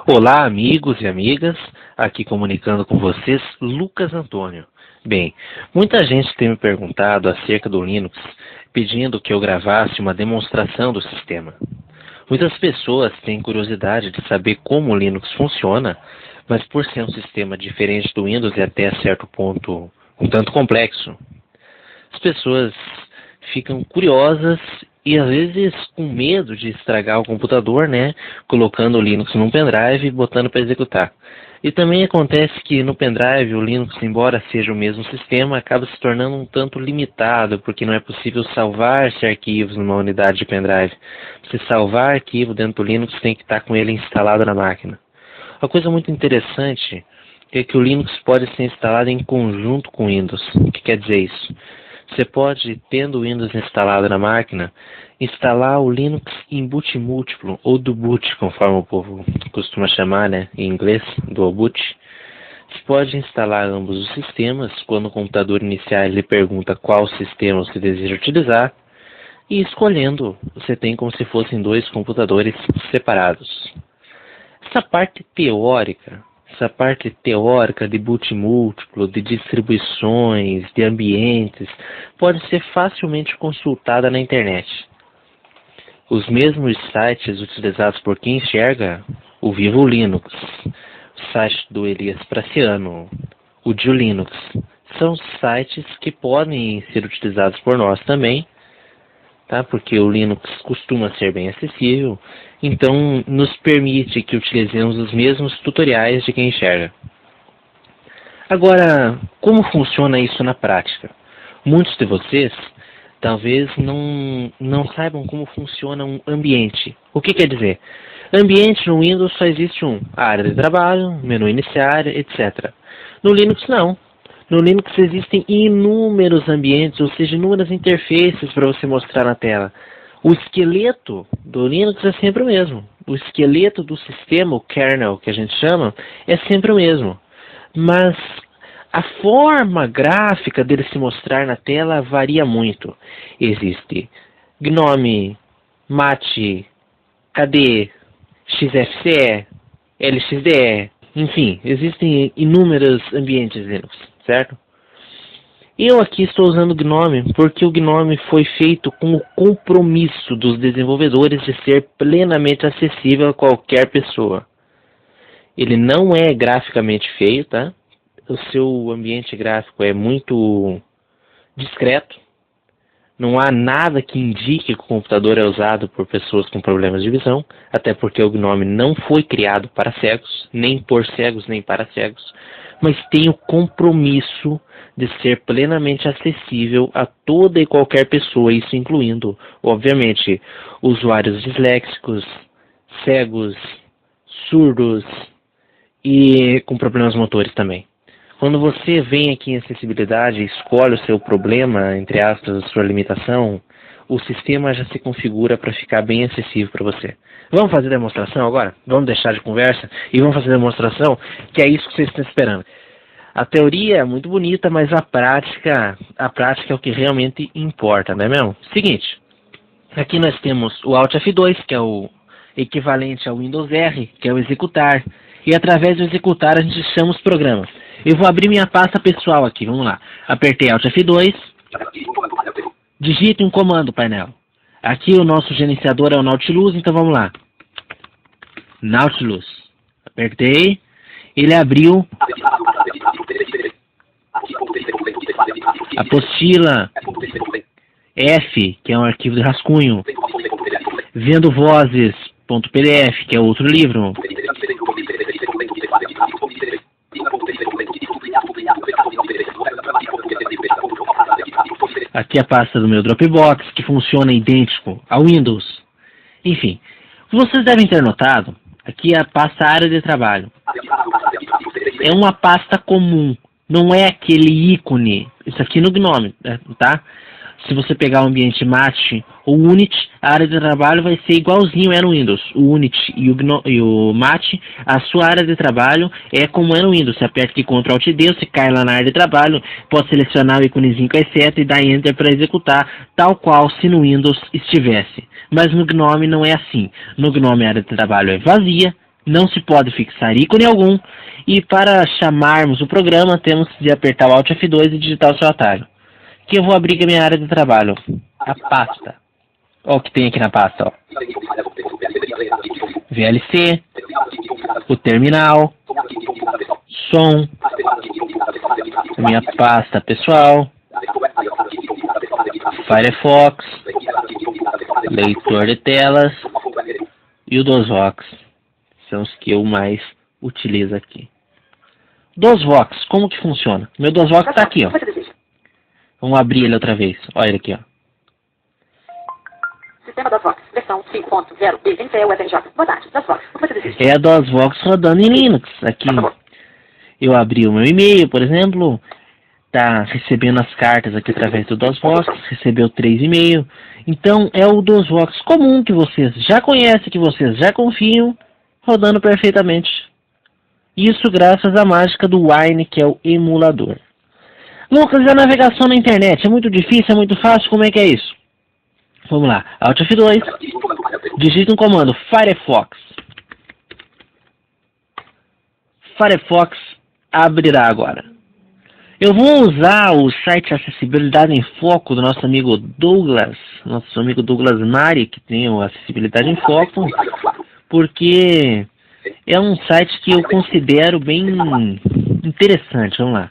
Olá, amigos e amigas, aqui comunicando com vocês, Lucas Antônio. Bem, muita gente tem me perguntado acerca do Linux, pedindo que eu gravasse uma demonstração do sistema. Muitas pessoas têm curiosidade de saber como o Linux funciona, mas por ser um sistema diferente do Windows e até certo ponto um tanto complexo, as pessoas ficam curiosas e às vezes com medo de estragar o computador, colocando o Linux num pendrive e botando para executar. E também acontece que no pendrive o Linux, embora seja o mesmo sistema, acaba se tornando um tanto limitado, porque não é possível salvar-se arquivos numa unidade de pendrive. Se salvar arquivo dentro do Linux, tem que estar com ele instalado na máquina. Uma coisa muito interessante é que o Linux pode ser instalado em conjunto com o Windows. O que quer dizer isso? Você pode, tendo o Windows instalado na máquina, instalar o Linux em boot múltiplo, ou do boot, conforme o povo costuma chamar, em inglês, do boot. Você pode instalar ambos os sistemas, quando o computador iniciar lhe pergunta qual sistema você deseja utilizar, e escolhendo, você tem como se fossem dois computadores separados. Essa parte teórica de boot múltiplo, de distribuições, de ambientes, pode ser facilmente consultada na internet. Os mesmos sites utilizados por quem enxerga o Vivo Linux, o site do Elias Praciano, o Dio Linux, são sites que podem ser utilizados por nós também, porque o Linux costuma ser bem acessível, então nos permite que utilizemos os mesmos tutoriais de quem enxerga. Agora, como funciona isso na prática? Muitos de vocês talvez não saibam como funciona um ambiente. O que quer dizer? Ambiente no Windows só existe a área de trabalho, menu iniciar, etc. No Linux não. No Linux existem inúmeros ambientes, ou seja, inúmeras interfaces para você mostrar na tela. O esqueleto do Linux é sempre o mesmo. O esqueleto do sistema, o kernel que a gente chama, é sempre o mesmo. Mas a forma gráfica dele se mostrar na tela varia muito. Existe GNOME, MATE, KDE, XFCE, LXDE, enfim, existem inúmeros ambientes Linux, certo? Eu aqui estou usando o GNOME porque o GNOME foi feito com o compromisso dos desenvolvedores de ser plenamente acessível a qualquer pessoa. Ele não é graficamente feio, tá? O seu ambiente gráfico é muito discreto. Não há nada que indique que o computador é usado por pessoas com problemas de visão, até porque o GNOME não foi criado para cegos, nem por cegos, nem para cegos, mas tem o compromisso de ser plenamente acessível a toda e qualquer pessoa, isso incluindo, obviamente, usuários disléxicos, cegos, surdos e com problemas motores também. Quando você vem aqui em acessibilidade e escolhe o seu problema, entre aspas, a sua limitação, o sistema já se configura para ficar bem acessível para você. Vamos fazer demonstração agora? Vamos deixar de conversa e vamos fazer demonstração, que é isso que vocês estão esperando. A teoria é muito bonita, mas a prática é o que realmente importa, não é mesmo? Seguinte, aqui nós temos o Alt F2, que é o equivalente ao Windows R, que é o executar. E através do executar a gente chama os programas. Eu vou abrir minha pasta pessoal aqui, vamos lá. Apertei Alt F2, digite um comando, painel. Aqui o nosso gerenciador é o Nautilus, então vamos lá. Nautilus. Apertei, ele abriu apostila F, que é um arquivo de rascunho, vendo vozes.pdf, que é outro livro. Aqui a pasta do meu Dropbox, que funciona idêntico ao Windows. Enfim, vocês devem ter notado, aqui a pasta área de trabalho. É uma pasta comum, não é aquele ícone, isso aqui no GNOME, tá? Se você pegar o ambiente MATE ou Unity, a área de trabalho vai ser igualzinho é no Windows. O Unity e o MATE, a sua área de trabalho é como é no Windows. Você aperta aqui Ctrl Alt D, você cai lá na área de trabalho, pode selecionar o íconezinho com a seta e dar Enter para executar, tal qual se no Windows estivesse. Mas no GNOME não é assim. No GNOME a área de trabalho é vazia, Não se pode fixar ícone algum. E para chamarmos o programa, temos de apertar o Alt F2 e digitar o seu atalho. Que eu vou abrir a minha área de trabalho. A pasta. Olha o que tem aqui na pasta. Ó. VLC. O terminal. Som. A minha pasta pessoal. Firefox. Leitor de telas. E o DOSVox. São os que eu mais utilizo aqui. DOSVox, como que funciona? Meu DOSVox está aqui, ó. Vamos abrir ele outra vez. Olha ele aqui, ó. Sistema DOSVox, versão 5.0 e NCE UFRJ. Boa tarde, DOSVox. O que você deseja? É a DOSVox rodando em Linux. Aqui eu abri o meu e-mail, por exemplo. Tá recebendo as cartas aqui através do DOSVox. Recebeu 3 e-mails. Então é o DOSVox comum que vocês já conhecem, que vocês já confiam, rodando perfeitamente. Isso graças à mágica do Wine, que é o emulador. Lucas, a navegação na internet é muito difícil, é muito fácil, como é que é isso? Vamos lá, Alt F2, digita um comando, Firefox. Firefox abrirá agora. Eu vou usar o site Acessibilidade em Foco do nosso amigo Douglas Mari, que tem o Acessibilidade em Foco, porque é um site que eu considero bem interessante. Vamos lá.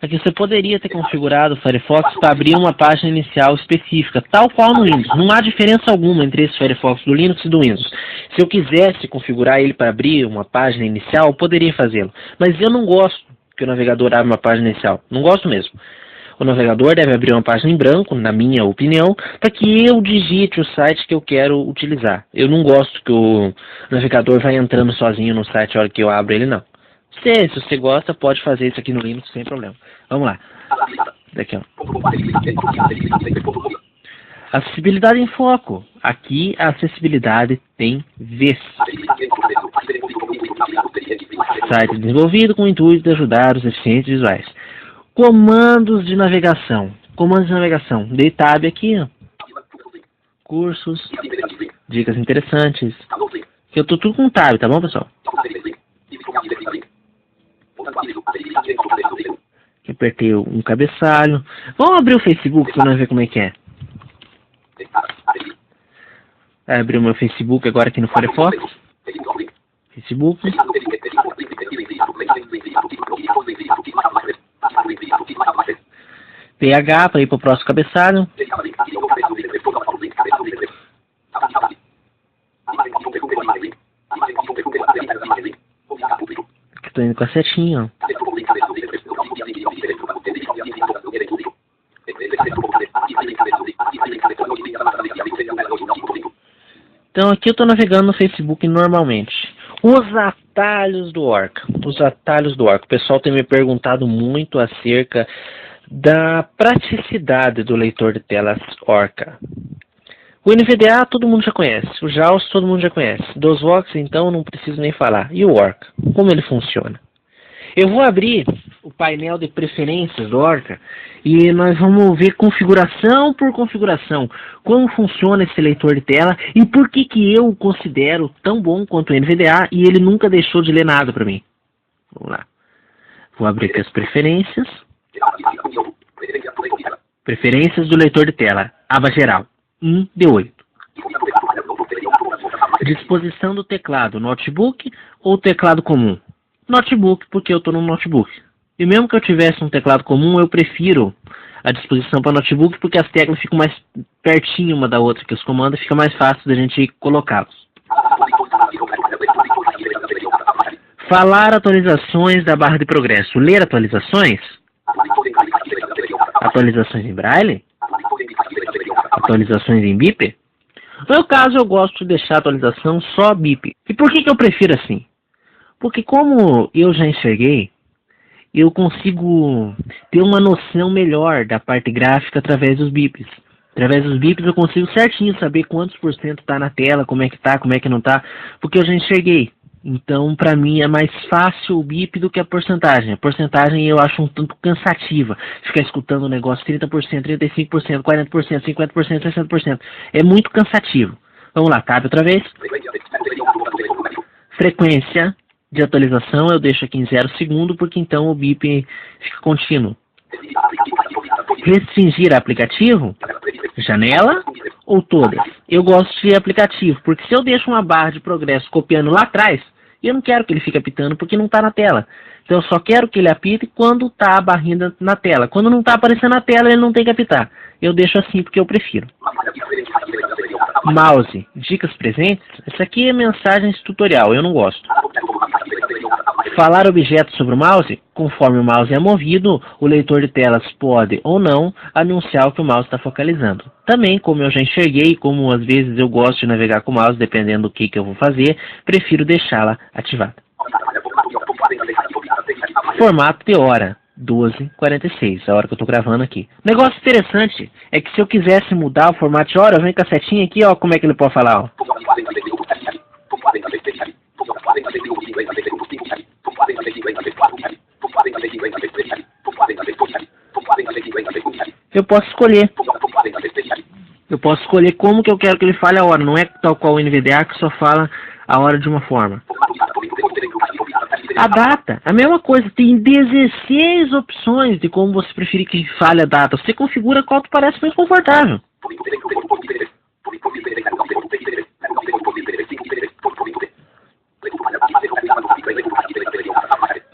Aqui você poderia ter configurado o Firefox para abrir uma página inicial específica, tal qual no Windows. Não há diferença alguma entre esse Firefox do Linux e do Windows. Se eu quisesse configurar ele para abrir uma página inicial, eu poderia fazê-lo. Mas eu não gosto que o navegador abra uma página inicial. Não gosto mesmo. O navegador deve abrir uma página em branco, na minha opinião, para que eu digite o site que eu quero utilizar. Eu não gosto que o navegador vá entrando sozinho no site a hora que eu abro ele, não. Se você gosta, pode fazer isso aqui no Linux sem problema. Vamos lá. Daqui, ó. Acessibilidade em foco. Aqui a acessibilidade tem vez. Site desenvolvido com o intuito de ajudar os deficientes visuais. Comandos de navegação. Comandos de navegação. Dei tab aqui, ó. Cursos. Dicas interessantes. Eu tô tudo com tab, tá bom, pessoal? Aqui apertei um cabeçalho. Vamos abrir o Facebook para nós ver como é que é. Vai abrir o meu Facebook agora aqui no Firefox. Facebook. PH para ir para o próximo cabeçalho. Aqui estou indo com a setinha, ó. Então aqui eu estou navegando no Facebook normalmente. Os atalhos do Orca. Os atalhos do Orca. O pessoal tem me perguntado muito acerca da praticidade do leitor de telas Orca. O NVDA todo mundo já conhece. O JAWS todo mundo já conhece. DOSVox então não preciso nem falar. E o Orca? Como ele funciona? Eu vou abrir o painel de preferências do Orca e nós vamos ver configuração por configuração, como funciona esse leitor de tela e por que eu o considero tão bom quanto o NVDA e ele nunca deixou de ler nada para mim. Vamos lá. Vou abrir aqui as preferências. Preferências do leitor de tela, aba geral, 1 de 8. Disposição do teclado, notebook ou teclado comum? Notebook, porque eu estou no notebook. E mesmo que eu tivesse um teclado comum, eu prefiro a disposição para notebook, porque as teclas ficam mais pertinho uma da outra, que os comandos fica mais fácil da gente colocá-los. Falar atualizações da barra de progresso. Ler atualizações? Atualizações em braille? Atualizações em BIP? No meu caso, eu gosto de deixar a atualização só BIP. E por que eu prefiro assim? Porque como eu já enxerguei, eu consigo ter uma noção melhor da parte gráfica através dos bips. Através dos bips eu consigo certinho saber quantos por cento está na tela, como é que não está, porque eu já enxerguei. Então, para mim, é mais fácil o bip do que a porcentagem. A porcentagem eu acho um tanto cansativa. Ficar escutando o negócio 30%, 35%, 40%, 50%, 60%. É muito cansativo. Vamos lá, tab outra vez. Frequência de atualização eu deixo aqui em 0 segundo, porque então o bip fica contínuo. Restringir aplicativo, janela ou todas? Eu gosto de aplicativo, porque se eu deixo uma barra de progresso copiando lá atrás, eu não quero que ele fique apitando porque não está na tela. Então eu só quero que ele apite quando está a barrinha na tela. Quando não está aparecendo na tela, ele não tem que apitar. Eu deixo assim porque eu prefiro. Mouse, dicas presentes. Essa aqui é mensagens tutorial, eu não gosto. Falar objetos sobre o mouse. Conforme o mouse é movido, o leitor de telas pode ou não anunciar o que o mouse está focalizando. Também, como eu já enxerguei, como às vezes eu gosto de navegar com o mouse, dependendo do que eu vou fazer, prefiro deixá-la ativada. Formato de hora, 12h46, a hora que eu estou gravando aqui. Negócio interessante é que se eu quisesse mudar o formato de hora, eu venho com a setinha aqui, ó, como é que ele pode falar, ó. Eu posso escolher. Eu posso escolher como que eu quero que ele fale a hora, não é tal qual o NVDA que só fala a hora de uma forma. A data, a mesma coisa, tem 16 opções de como você preferir que fale a data. Você configura qual te parece mais confortável.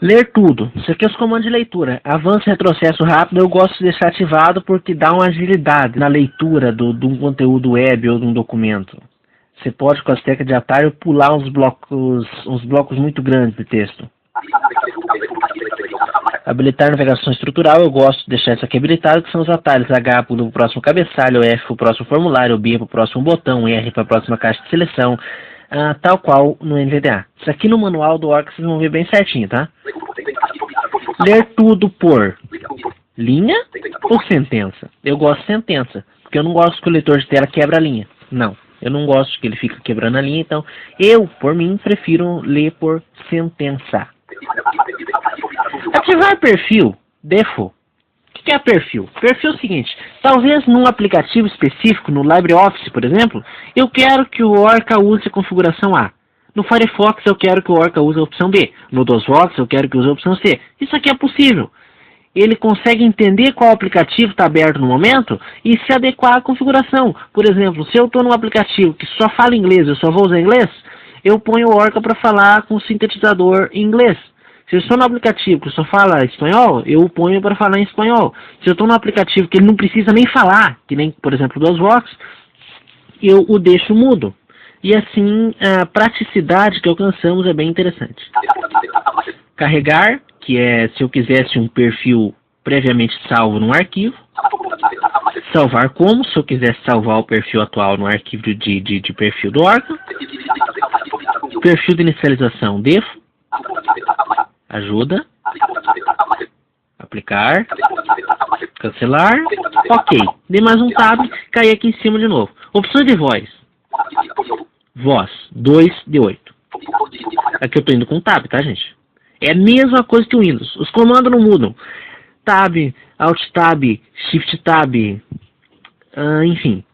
Ler tudo. Isso aqui é os comandos de leitura. Avanço e retrocesso rápido eu gosto de deixar ativado porque dá uma agilidade na leitura de um conteúdo web ou de um documento. Você pode, com as teclas de atalho, pular uns blocos muito grandes de texto. Habilitar navegação estrutural, eu gosto de deixar isso aqui habilitado, que são os atalhos H para o próximo cabeçalho, F para o próximo formulário, B para o próximo botão, R para a próxima caixa de seleção, tal qual no NVDA. Isso aqui no manual do Orca vocês vão ver bem certinho, tá? Ler tudo por linha ou sentença? Eu gosto de sentença, porque eu não gosto que o leitor de tela quebra a linha. Não. Eu não gosto que ele fique quebrando a linha, então eu, por mim, prefiro ler por sentença. Ativar perfil, default. O que é perfil? Perfil é o seguinte, talvez num aplicativo específico, no LibreOffice, por exemplo, eu quero que o Orca use a configuração A. No Firefox eu quero que o Orca use a opção B. No DOSVox eu quero que use a opção C. Isso aqui é possível. Ele consegue entender qual aplicativo está aberto no momento e se adequar à configuração. Por exemplo, se eu estou num aplicativo que só fala inglês, eu só vou usar inglês, eu ponho o Orca para falar com o sintetizador em inglês. Se eu estou no aplicativo que só fala espanhol, eu o ponho para falar em espanhol. Se eu estou no aplicativo que ele não precisa nem falar, que nem, por exemplo, o DOSVox, eu o deixo mudo. E assim, a praticidade que alcançamos é bem interessante. Carregar, que é se eu quisesse um perfil previamente salvo num arquivo. Salvar como, se eu quisesse salvar o perfil atual no arquivo de perfil do Orca. Perfil de inicialização, def. Ajuda. Aplicar. Cancelar. Ok. Dei mais um tab, caí aqui em cima de novo. Opções de voz. Voz, 2 de 8. Aqui eu estou indo com tab, tá, gente? É a mesma coisa que o Windows. Os comandos não mudam. Tab, Alt Tab, Shift Tab, enfim.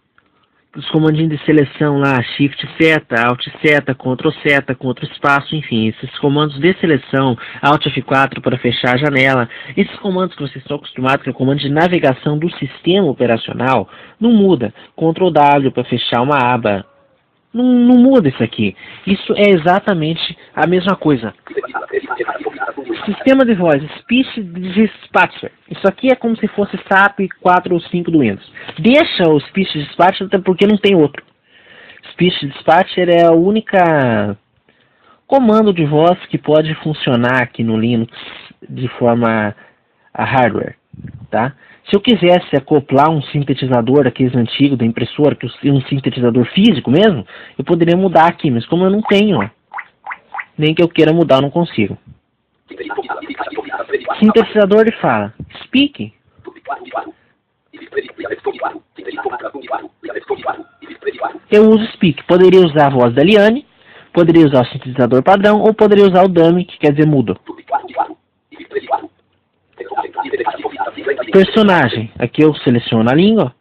Os comandinhos de seleção lá, Shift Seta, Alt Seta, Ctrl Seta, Ctrl Espaço, enfim. Esses comandos de seleção, Alt F4 para fechar a janela. Esses comandos que vocês estão acostumados, que é o comando de navegação do sistema operacional, não muda. Ctrl W para fechar uma aba. Não muda isso aqui. Isso é exatamente a mesma coisa. Sistema de voz, Speech Dispatcher. Isso aqui é como se fosse SAP 4 ou 5 do Windows. Deixa o Speech Dispatcher até porque não tem outro. Speech Dispatcher é a única comando de voz que pode funcionar aqui no Linux de forma a hardware, tá? Se eu quisesse acoplar um sintetizador daqueles antigos da impressora, um sintetizador físico mesmo, eu poderia mudar aqui, mas como eu não tenho, ó, nem que eu queira mudar, eu não consigo. Sintetizador de fala. Speak. Eu uso Speak. Poderia usar a voz da Liane, poderia usar o sintetizador padrão, ou poderia usar o dummy, que quer dizer mudo. Personagem. Aqui eu seleciono a língua.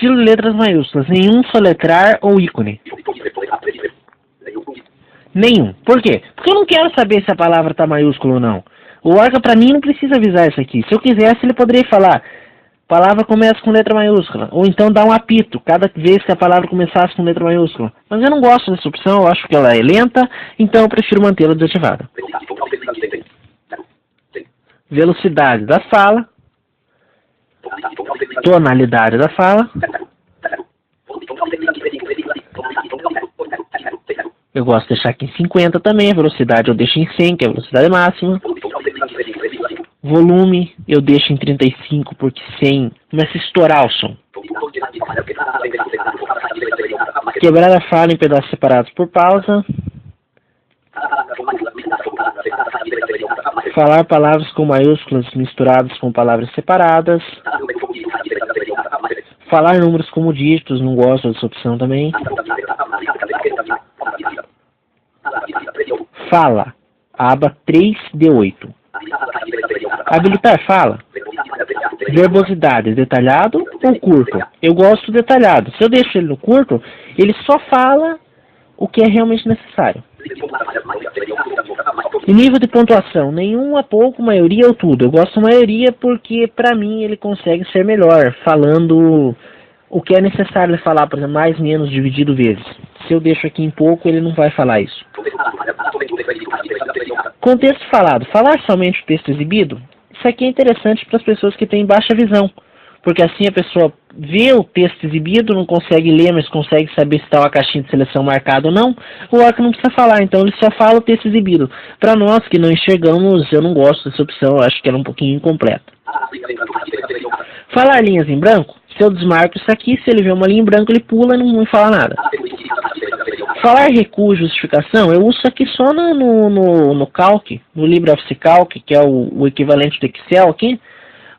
estilo de letras maiúsculas, nenhum soletrar ou ícone. Nenhum. Por quê? Porque eu não quero saber se a palavra está maiúscula ou não. O Orca, para mim, não precisa avisar isso aqui. Se eu quisesse, ele poderia falar: palavra começa com letra maiúscula. Ou então dar um apito cada vez que a palavra começasse com letra maiúscula. Mas eu não gosto dessa opção, eu acho que ela é lenta, então eu prefiro mantê-la desativada. Velocidade da fala. Tonalidade da fala. Eu gosto de deixar aqui em 50 também. A velocidade eu deixo em 100, que é a velocidade máxima. Volume eu deixo em 35, porque 100 começa a estourar o som. Quebrar a fala em pedaços separados por pausa. Falar palavras com maiúsculas misturadas com palavras separadas. Falar números como dígitos, não gosto dessa opção também. Fala, aba 3D8. Habilitar fala. Verbosidade, detalhado ou curto? Eu gosto detalhado. Se eu deixo ele no curto, ele só fala o que é realmente necessário. E nível de pontuação, nenhum, a pouco, maioria ou tudo. Eu gosto da maioria porque, pra mim, ele consegue ser melhor, falando o que é necessário ele falar, por exemplo, mais, menos, dividido, vezes. Se eu deixo aqui em pouco, ele não vai falar isso. Contexto falado. Falar somente o texto exibido, isso aqui é interessante para as pessoas que têm baixa visão. Porque assim a pessoa vê o texto exibido, não consegue ler, mas consegue saber se está uma caixinha de seleção marcada ou não. O Orca não precisa falar, então ele só fala o texto exibido. Para nós que não enxergamos, eu não gosto dessa opção, eu acho que ela é um pouquinho incompleta. Falar linhas em branco, se eu desmarco isso aqui, se ele vê uma linha em branco, ele pula e não fala nada. Falar recuo e justificação, eu uso isso aqui só no Calc, no LibreOffice Calc, que é o equivalente do Excel aqui.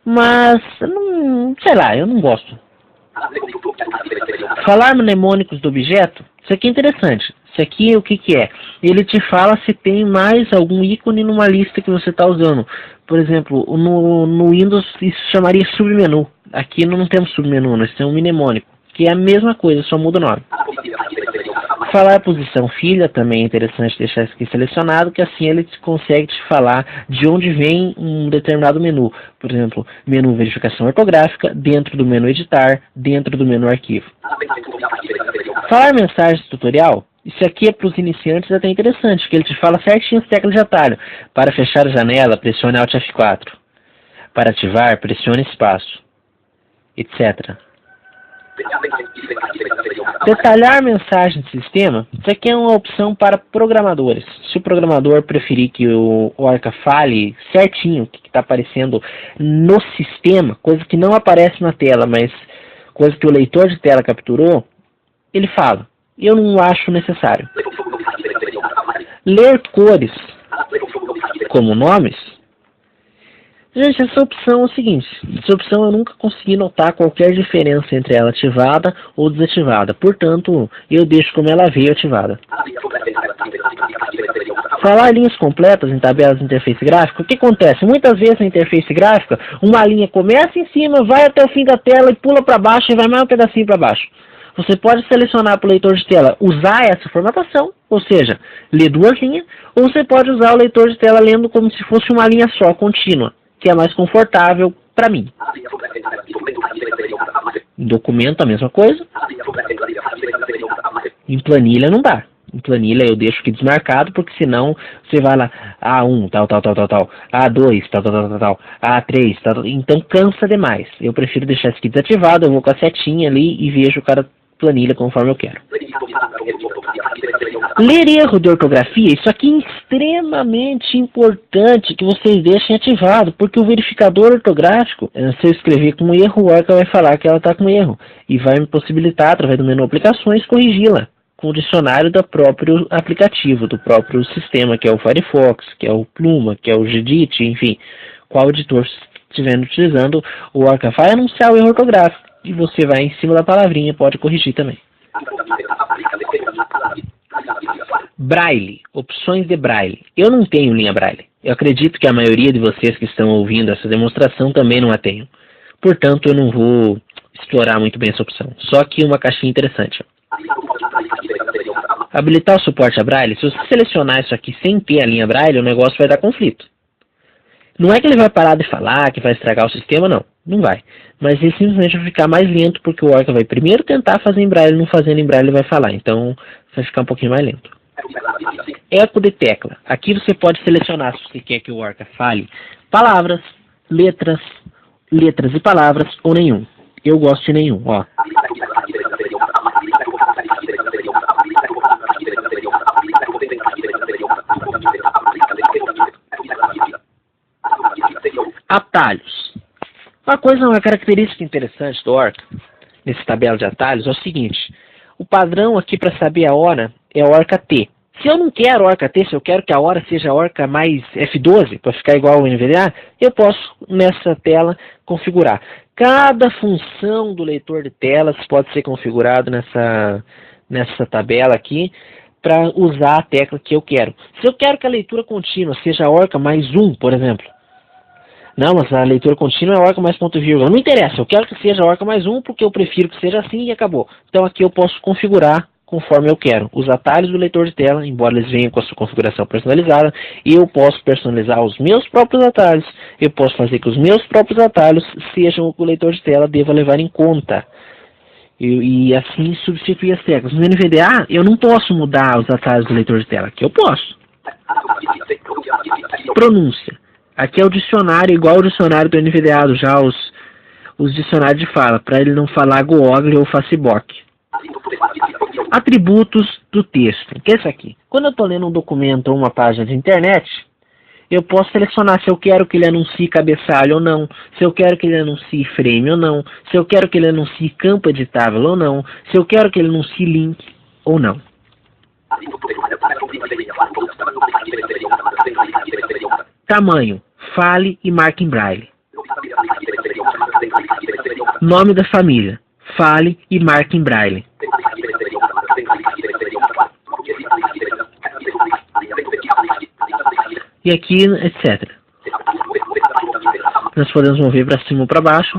Mas, não, sei lá, eu não gosto. Falar mnemônicos do objeto, isso aqui é interessante. Isso aqui, o que é? Ele te fala se tem mais algum ícone numa lista que você está usando. Por exemplo, no Windows isso chamaria submenu. Aqui não temos submenu, nós temos um mnemônico, que é a mesma coisa, só muda o nome. Falar a posição filha também é interessante deixar isso aqui selecionado, que assim ele consegue te falar de onde vem um determinado menu. Por exemplo, menu verificação ortográfica, dentro do menu editar, dentro do menu arquivo. Falar mensagens tutorial, isso aqui é para os iniciantes até interessante, que ele te fala certinho as teclas de atalho. Para fechar a janela, pressione Alt F4. Para ativar, pressione espaço, etc. Detalhar mensagem de sistema, isso aqui é uma opção para programadores. Se o programador preferir que o Orca fale certinho o que está aparecendo no sistema, coisa que não aparece na tela, mas coisa que o leitor de tela capturou, ele fala. Eu não acho necessário. Ler cores como nomes. Gente, essa opção é o seguinte, essa opção eu nunca consegui notar qualquer diferença entre ela ativada ou desativada, portanto, eu deixo como ela veio ativada. Falar linhas completas em tabelas de interface gráfica, o que acontece? Muitas vezes na interface gráfica, uma linha começa em cima, vai até o fim da tela e pula para baixo e vai mais um pedacinho para baixo. Você pode selecionar para o leitor de tela usar essa formatação, ou seja, ler duas linhas, ou você pode usar o leitor de tela lendo como se fosse uma linha só, contínua, que é mais confortável para mim. Em documento a mesma coisa. Em planilha não dá. Em planilha eu deixo aqui desmarcado, porque senão você vai lá, A1, tal, A2, tal, A3, tal, então cansa demais. Eu prefiro deixar isso aqui desativado, eu vou com a setinha ali e vejo cada planilha conforme eu quero. Ler erro de ortografia, isso aqui é extremamente importante que vocês deixem ativado, porque o verificador ortográfico, se eu escrever com erro, o Orca vai falar que ela está com erro, e vai me possibilitar, através do menu aplicações, corrigi-la com o dicionário do próprio aplicativo, do próprio sistema, que é o Firefox, que é o Pluma, que é o Gedit, enfim, qual editor estiver utilizando, o Orca vai anunciar o erro ortográfico, e você vai em cima da palavrinha, pode corrigir também. Braille, opções de Braille. Eu não tenho linha Braille. Eu acredito que a maioria de vocês que estão ouvindo essa demonstração também não a tenham. Portanto, eu não vou explorar muito bem essa opção. Só que uma caixinha interessante. Habilitar o suporte a Braille. Se você selecionar isso aqui sem ter a linha Braille, o negócio vai dar conflito. Não é que ele vai parar de falar, que vai estragar o sistema, não. Não vai. Mas ele simplesmente vai ficar mais lento, porque o Orca vai primeiro tentar fazer em Braille, não fazendo em Braille ele vai falar. Então, vai ficar um pouquinho mais lento. Eco de tecla. Aqui você pode selecionar se você quer que o Orca fale palavras, letras e palavras, ou nenhum. Eu gosto de nenhum, ó. Atalhos. Uma característica interessante do Orca, nesse tabela de atalhos, é o seguinte. O padrão aqui para saber a hora é Orca T. Se eu não quero Orca T, se eu quero que a hora seja Orca mais F12, para ficar igual ao NVDA, eu posso, nessa tela, configurar. Cada função do leitor de telas pode ser configurado nessa tabela aqui, para usar a tecla que eu quero. Se eu quero que a leitura contínua seja Orca mais 1, por exemplo. Não, mas a leitura contínua é Orca mais ponto e vírgula. Não interessa, eu quero que seja Orca mais 1, porque eu prefiro que seja assim e acabou. Então aqui eu posso configurar conforme eu quero. Os atalhos do leitor de tela, embora eles venham com a sua configuração personalizada, eu posso personalizar os meus próprios atalhos. Eu posso fazer que os meus próprios atalhos sejam o que o leitor de tela deva levar em conta. E assim substituir as teclas. No NVDA, eu não posso mudar os atalhos do leitor de tela. Aqui eu posso. Pronúncia. Aqui é o dicionário, igual o dicionário do NVDA, já os dicionários de fala, para ele não falar Google ou Facebook. Atributos do texto, que é isso aqui. Quando eu estou lendo um documento ou uma página de internet, eu posso selecionar se eu quero que ele anuncie cabeçalho ou não, se eu quero que ele anuncie frame ou não, se eu quero que ele anuncie campo editável ou não, se eu quero que ele anuncie link ou não. Tamanho, fale e marque em Braille. Nome da família, fale e marque em Braille. E aqui, etc. Nós podemos mover para cima ou para baixo.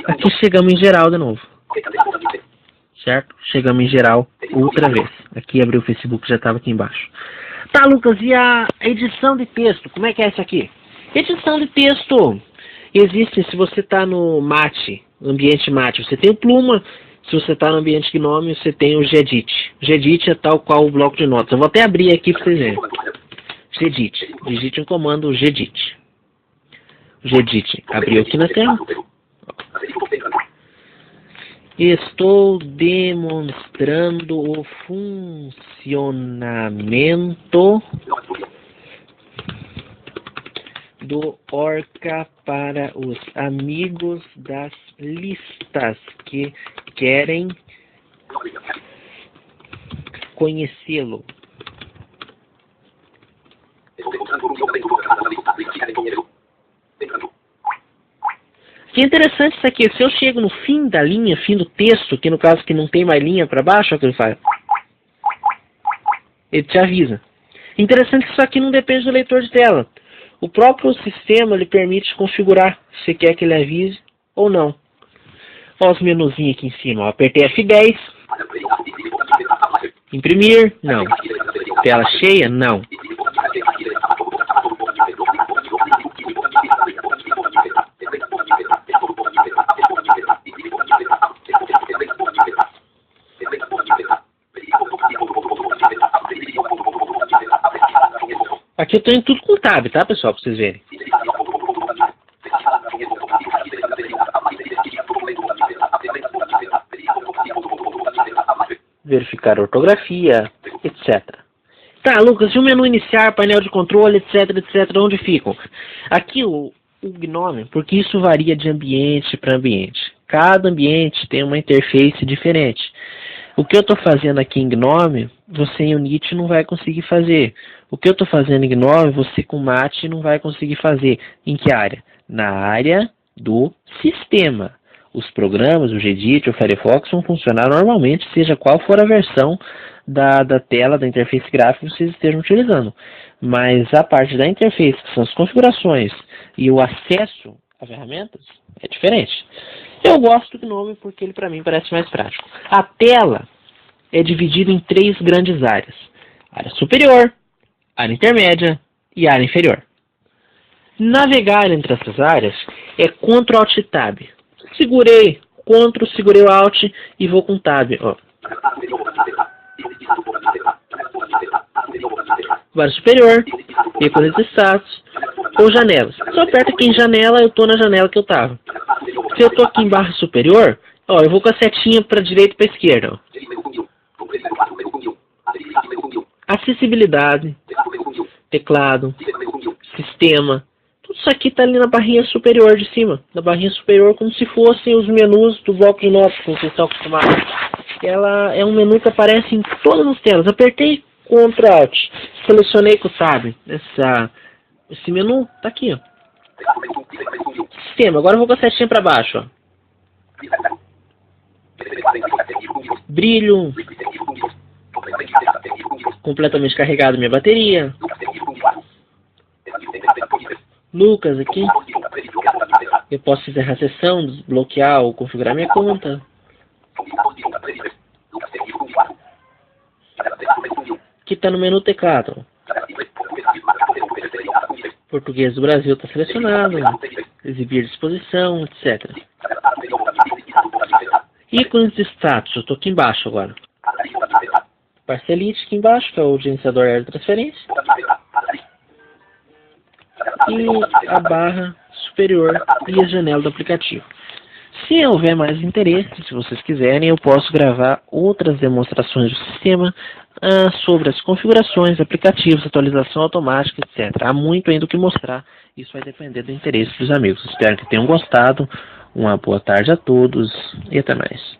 Aqui chegamos em geral de novo. Certo? Chegamos em geral outra vez. Aqui abriu o Facebook, já estava aqui embaixo. Tá, Lucas, e a edição de texto? Como é que é isso aqui? Edição de texto existe se você está no Mate, ambiente Mate. Você tem o Pluma. Se você está no ambiente Gnome, você tem o Gedit. Gedit é tal qual o bloco de notas. Eu vou até abrir aqui para vocês verem. Gedit. Digite um comando Gedit. Gedit. Abriu aqui na tela. Estou demonstrando o funcionamento do Orca para os amigos das listas que querem conhecê-lo. Que interessante isso aqui. Se eu chego no fim da linha, fim do texto, que no caso que não tem mais linha para baixo, olha o que ele faz. Ele te avisa. Interessante que isso aqui não depende do leitor de tela. O próprio sistema lhe permite configurar se quer que ele avise ou não. Olha os menuzinhos aqui em cima. Ó. Apertei F10. Imprimir? Não. Tela cheia? Não. Aqui eu estou em tudo com tab, tá, pessoal, para vocês verem. Verificar a ortografia, etc. Tá, Lucas, e o menu iniciar, painel de controle, etc, etc, onde ficam? Aqui o Gnome, porque isso varia de ambiente para ambiente. Cada ambiente tem uma interface diferente. O que eu estou fazendo aqui em Gnome, você em Unity não vai conseguir fazer. O que eu estou fazendo em Gnome, você com Mate não vai conseguir fazer. Em que área? Na área do sistema. Os programas, o Gedit, o Firefox vão funcionar normalmente, seja qual for a versão da tela, da interface gráfica que vocês estejam utilizando. Mas a parte da interface, que são as configurações e o acesso a ferramentas, é diferente. Eu gosto do GNOME porque ele para mim parece mais prático. A tela é dividida em 3 grandes áreas: área superior, área intermédia e área inferior. Navegar entre essas áreas é Ctrl Alt Tab. Segurei Ctrl, segurei o Alt e vou com Tab. Ó. Área superior, ícones de status ou janelas. Se eu aperto aqui em janela, eu estou na janela que eu estava. Se eu estou aqui em barra superior, ó, eu vou com a setinha para a direita e para a esquerda. Ó. Acessibilidade, teclado, sistema. Tudo isso aqui está ali na barrinha superior de cima. Na barrinha superior, como se fossem os menus do bloco de notas, como vocês estão acostumados. Ela é um menu que aparece em todas as telas. Apertei Ctrl Alt, selecionei com o Tab. Esse menu está aqui, ó. Sistema. Agora eu vou com a setinha para baixo, ó. Brilho. Completamente carregado minha bateria. Lucas aqui. Eu posso encerrar a sessão, desbloquear ou configurar minha conta. Aqui está no menu teclado. Português do Brasil está selecionado. Exibir disposição, etc. Ícones de status. Eu estou aqui embaixo agora. Parcelite aqui embaixo, que é o gerenciador aéreo de transferência. E a barra superior e a janela do aplicativo. Se houver mais interesse, se vocês quiserem, eu posso gravar outras demonstrações do sistema sobre as configurações, aplicativos, atualização automática, etc. Há muito ainda o que mostrar. Isso vai depender do interesse dos amigos. Espero que tenham gostado. Uma boa tarde a todos e até mais.